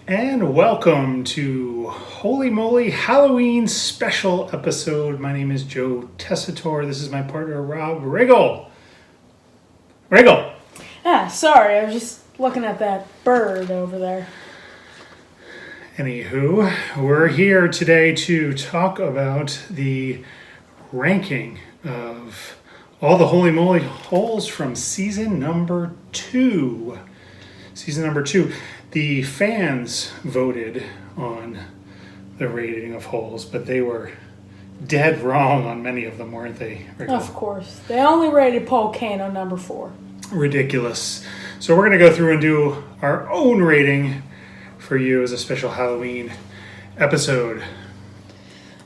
And welcome to Holey Moley Halloween special episode. My name is Joe Tessitore. This is my partner, Rob Riggle. Riggle! Sorry, I was just looking at that bird over there. Anywho, we're here today to talk about the ranking of all the Holey Moley holes from season number 2. Season number 2. The fans voted on the rating of holes, but they were dead wrong on many of them, weren't they, Riggle? Of course. They only rated Volcano number 4. Ridiculous. So we're going to go through and do our own rating for you as a special Halloween episode.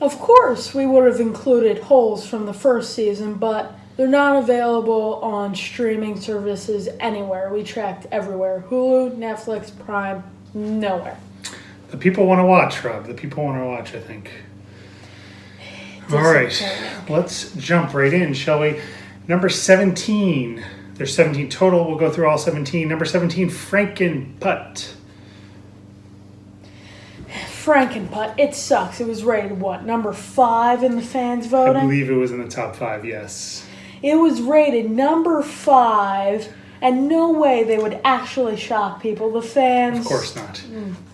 Of course, we would have included holes from the first season, but they're not available on streaming services anywhere. We tracked everywhere. Hulu, Netflix, Prime, nowhere. The people want to watch, Rob. The people want to watch, I think. All right. Let's jump right in, shall we? Number 17. There's 17 total. We'll go through all 17. Number 17, Frankenputt. Frankenputt. It sucks. It was rated, what, number 5 in the fans voting? I believe it was in the top 5, yes. It was rated number 5, and no way they would actually shock people. The fans... Of course not.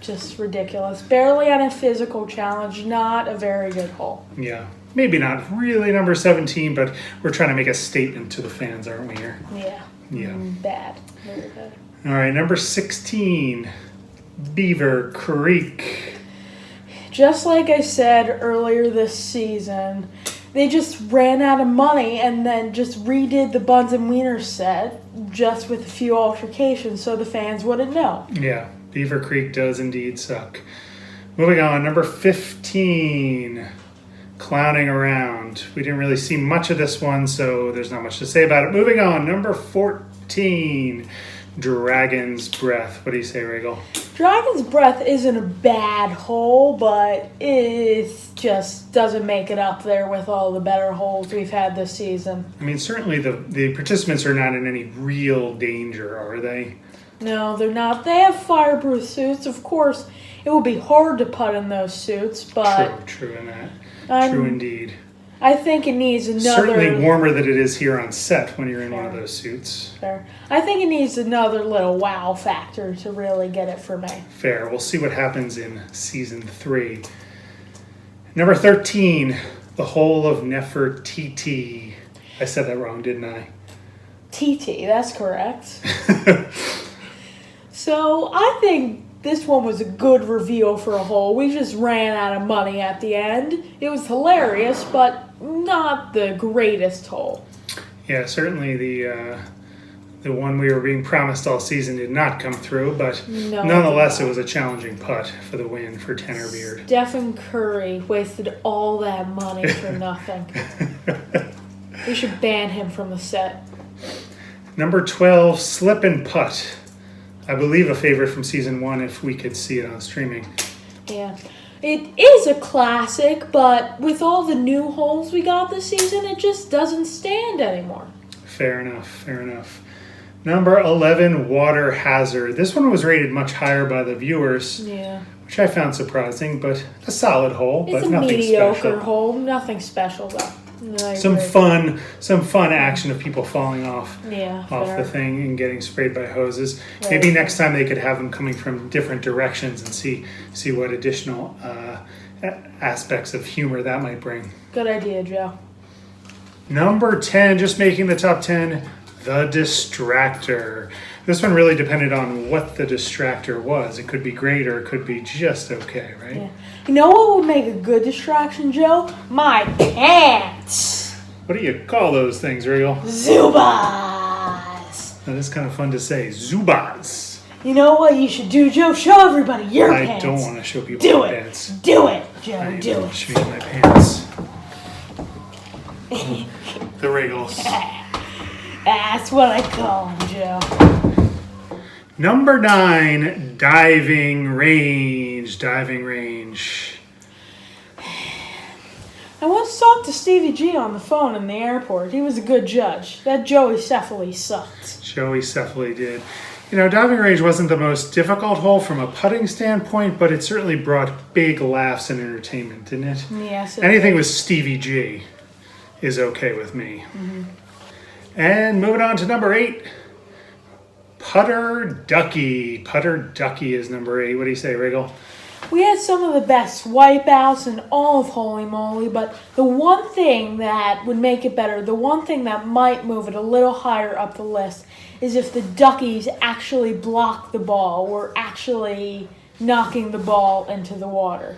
Just ridiculous. Barely on a physical challenge. Not a very good hole. Yeah. Maybe not really number 17, but we're trying to make a statement to the fans, aren't we here? Yeah. Yeah. Bad. Very bad. All right, number 16, Beaver Creek. Just like I said earlier this season, they just ran out of money and then just redid the Buns and Wieners set just with a few altercations so the fans wouldn't know. Yeah, Beaver Creek does indeed suck. Moving on, number 15, Clowning Around. We didn't really see much of this one, so there's not much to say about it. Moving on, number 14, Dragon's Breath. What do you say, Riggle? Dragon's Breath isn't a bad hole, but it just doesn't make it up there with all the better holes we've had this season. I mean, certainly the participants are not in any real danger, are they? No, they're not. They have fireproof suits. Of course, it would be hard to putt in those suits, but... True in that. True indeed. I think it needs another... Certainly warmer than it is here on set when you're in one of those suits. Fair. I think it needs another little wow factor to really get it for me. Fair. We'll see what happens in season 3. Number 13, The Hole of Nefertiti. I said that wrong, didn't I? TT, that's correct. So I think this one was a good reveal for a hole. We just ran out of money at the end. It was hilarious, but not the greatest hole. Yeah, certainly the one we were being promised all season did not come through, but nonetheless it was a challenging putt for the win for Tennerbeard. Stephen Curry wasted all that money for nothing. We should ban him from the set. Number 12, Slip and Putt. I believe a favorite from season 1 if we could see it on streaming. Yeah. It is a classic, but with all the new holes we got this season, it just doesn't stand anymore. Fair enough. Number 11, Water Hazard. This one was rated much higher by the viewers, which I found surprising, but a solid hole, but nothing special. It's a mediocre hole, nothing special though. No, some fun action of people falling off the thing and getting sprayed by hoses. Right. Maybe next time they could have them coming from different directions and see what additional aspects of humor that might bring. Good idea, Joe. Number 10, just making the top 10, The Distractor. This one really depended on what the distractor was. It could be great or it could be just okay, right? Yeah. You know what would make a good distraction, Joe? My pants! What do you call those things, Riggle? Zubas! That is kind of fun to say. Zubas! You know what you should do, Joe? Show everybody your pants. I don't want to show people my pants. Do it, Joe. I do want it. to show you my pants. The Riggles. That's what I call them, Joe. Number 9, Diving Range. Diving Range. I once talked to Stevie G on the phone in the airport. He was a good judge. That Joey Cephaly sucked. Joey Cephaly did. Diving range wasn't the most difficult hole from a putting standpoint, but it certainly brought big laughs and entertainment, didn't it? Yes. Anything with Stevie G is okay with me. Mm-hmm. And moving on to number 8, Putter Ducky. Putter Ducky is number 8. What do you say, Riggle? We had some of the best wipeouts in all of Holey Moley, but the one thing that would make it better, the one thing that might move it a little higher up the list, is if the Duckies actually block the ball, or actually knocking the ball into the water.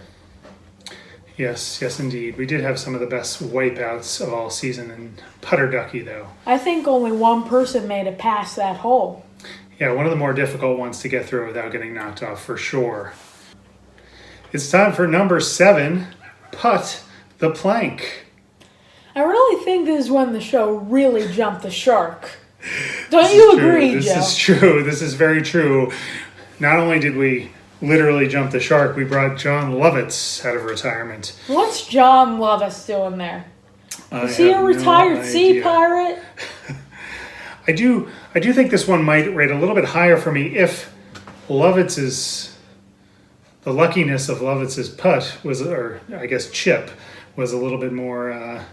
Yes, indeed. We did have some of the best wipeouts of all season in Putter Ducky, though. I think only one person made it past that hole. Yeah, one of the more difficult ones to get through without getting knocked off, for sure. It's time for number 7, Putt the Plank. I really think this is when the show really jumped the shark. Don't you agree, Joe? This is true. This is very true. Not only did we literally jump the shark, we brought John Lovitz out of retirement. What's John Lovitz doing there? Is he a retired sea pirate? I do think this one might rate a little bit higher for me if the luckiness of Lovitz's putt was, or I guess chip, was a little bit more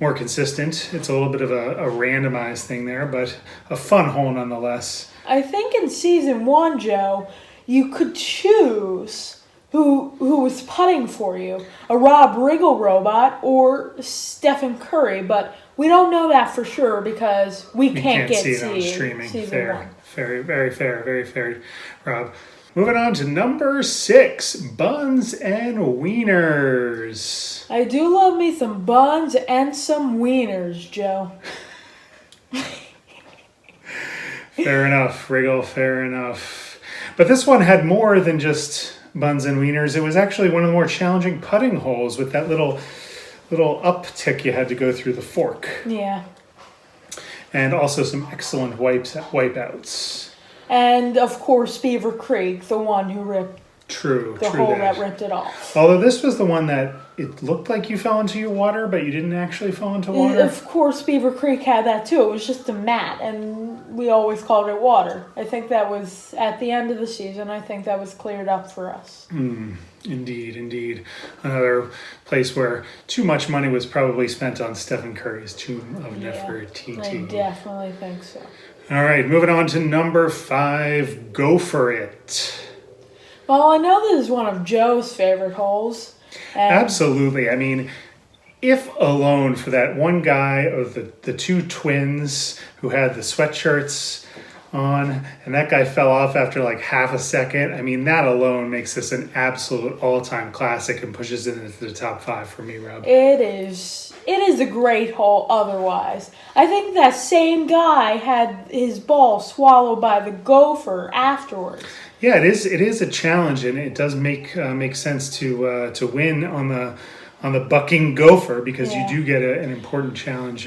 consistent. It's a little bit of a randomized thing there, but a fun hole nonetheless. I think in season 1, Joe, you could choose who was putting for you, a Rob Riggle robot or Stephen Curry, but we don't know that for sure because we can't see it on streaming. Fair. Very fair, Rob. Moving on to number 6, Buns and Wieners. I do love me some buns and some wieners, Joe. Fair enough, Riggle, fair enough. But this one had more than just buns and wieners. It was actually one of the more challenging putting holes with that little uptick you had to go through the fork. Yeah. And also some excellent wipeouts. And, of course, Beaver Creek, the one who ripped the hole that ripped it off. Although this was the one that it looked like you fell into your water, but you didn't actually fall into water. Of course, Beaver Creek had that, too. It was just a mat, and we always called it water. I think that was, at the end of the season, I think that was cleared up for us. Indeed. Another place where too much money was probably spent on Stephen Curry's Tomb of Nefertiti. I definitely think so. All right, moving on to number 5, Go For It. Well, I know this is one of Joe's favorite holes. Absolutely. I mean, if alone for that one guy of the 2 twins who had the sweatshirts on, and that guy fell off after like half a second, I mean, that alone makes this an absolute all-time classic and pushes it into the top 5 for me, Rob. It is a great hole otherwise. I think that same guy had his ball swallowed by the gopher afterwards. Yeah, it is a challenge, and it does make sense to win on the bucking gopher because you do get an important challenge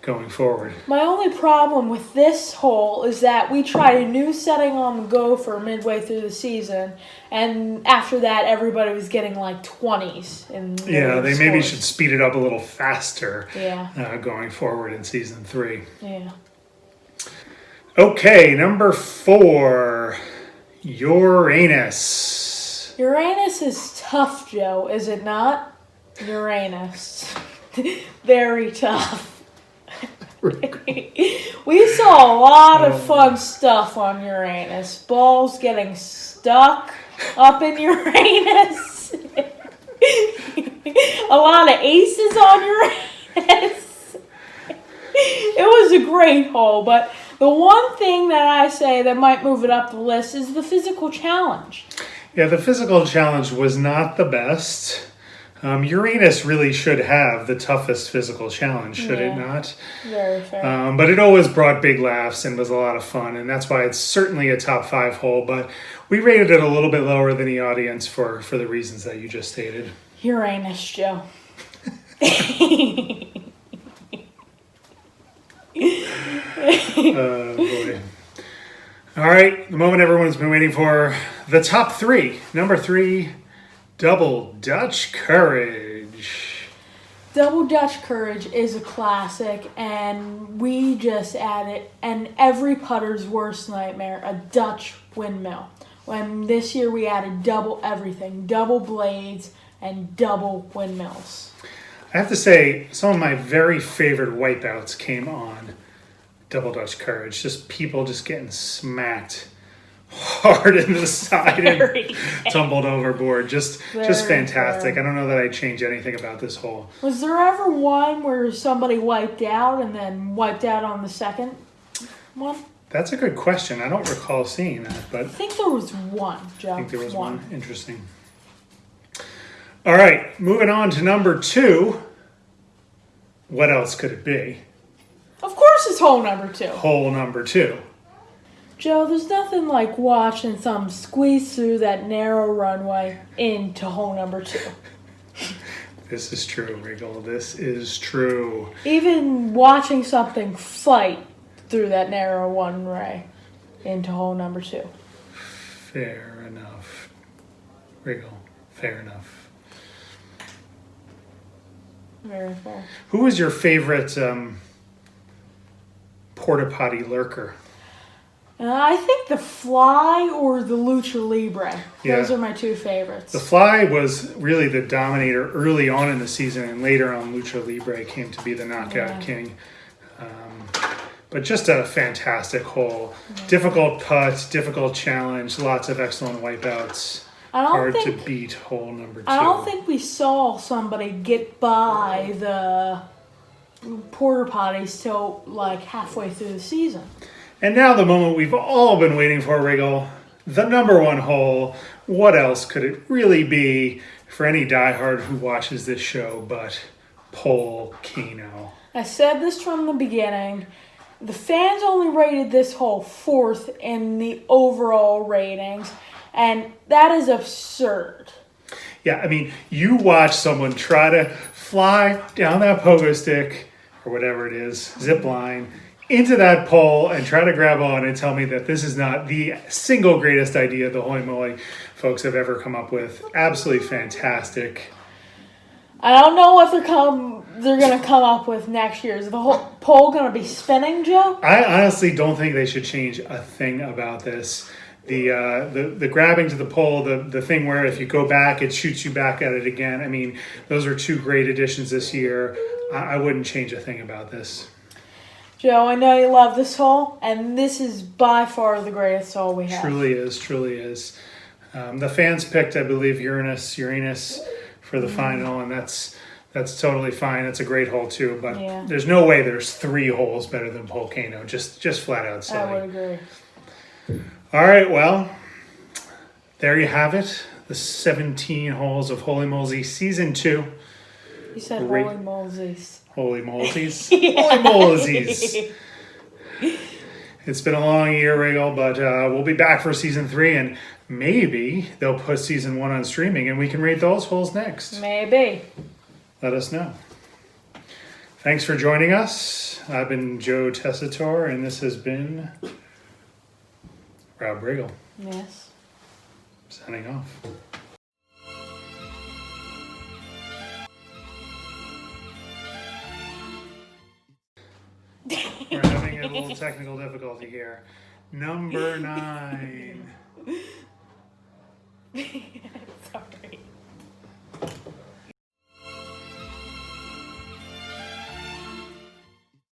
going forward. My only problem with this hole is that we tried a new setting on the gopher midway through the season, and after that, everybody was getting like 20s. They maybe should speed it up a little faster. Yeah. Going forward in season 3. Yeah. Okay, number 4. Uranus. Uranus is tough, Joe, is it not? Uranus. Very tough. We saw a lot of fun stuff on Uranus. Balls getting stuck up in Uranus. A lot of aces on Uranus. It was a great hole, but the one thing that I say that might move it up the list is the physical challenge. Yeah, the physical challenge was not the best. Uranus really should have the toughest physical challenge, should it not? Very fair. But it always brought big laughs and was a lot of fun, and that's why it's certainly a top 5 hole, but we rated it a little bit lower than the audience for the reasons that you just stated. Uranus, Joe. Oh, boy. All right, the moment everyone's been waiting for, the top 3. Number 3, Double Dutch Courage. Double Dutch Courage is a classic, and we just added, and every putter's worst nightmare, a Dutch windmill. When this year we added double everything, double blades and double windmills. I have to say, some of my very favorite wipeouts came on Double Dutch Courage. Just people just getting smacked hard in the side and tumbled overboard. Just fantastic. I don't know that I'd change anything about this hole. Was there ever one where somebody wiped out and then wiped out on the second one? That's a good question. I don't recall seeing that, but I think there was one, Joe. I think there was one. Interesting. All right, moving on to number 2. What else could it be? Of course it's hole number 2. Hole number 2. Joe, there's nothing like watching some squeeze through that narrow runway into hole number 2. This is true, Riggle. This is true. Even watching something fight through that narrow runway into hole number 2. Fair enough. Riggle, fair enough. Very fair. Who was your favorite porta potty lurker? I think the Fly or the Lucha Libre. Those are my 2 favorites. The Fly was really the dominator early on in the season, and later on Lucha Libre came to be the knockout king. But just a fantastic hole. Yeah. Difficult putt, difficult challenge, lots of excellent wipeouts. Hard to beat hole number 2. I don't think we saw somebody get by the porta potties till like halfway through the season. And now the moment we've all been waiting for, Riggle, the number 1 hole. What else could it really be for any diehard who watches this show but Polcano? I said this from the beginning. The fans only rated this hole 4th in the overall ratings, and that is absurd. Yeah, I mean, you watch someone try to fly down that pogo stick, or whatever it is, zip line, into that pole and try to grab on and tell me that this is not the single greatest idea the Holey Moley folks have ever come up with. Absolutely fantastic. I don't know what they're going to come up with next year. Is the whole pole going to be spinning, Joe? I honestly don't think they should change a thing about this. The grabbing to the pole, the thing where if you go back, it shoots you back at it again. I mean, those are 2 great additions this year. I wouldn't change a thing about this. Joe, I know you love this hole, and this is by far the greatest hole we have. Truly is. The fans picked, I believe, Uranus for the final, and that's totally fine. That's a great hole too, but there's no way there's 3 holes better than Polcano. Just flat out silly. I would agree. All right, well, there you have it. The 17 holes of Holey Moley Season 2. You said Holey Moleys. Holy Molesies. Holy Molesies. It's been a long year, Riggle, but we'll be back for Season 3, and maybe they'll put Season 1 on streaming, and we can rate those holes next. Maybe. Let us know. Thanks for joining us. I've been Joe Tessitore, and this has been Rob Riggle. Yes. Signing off. We're having a little technical difficulty here. Number 9.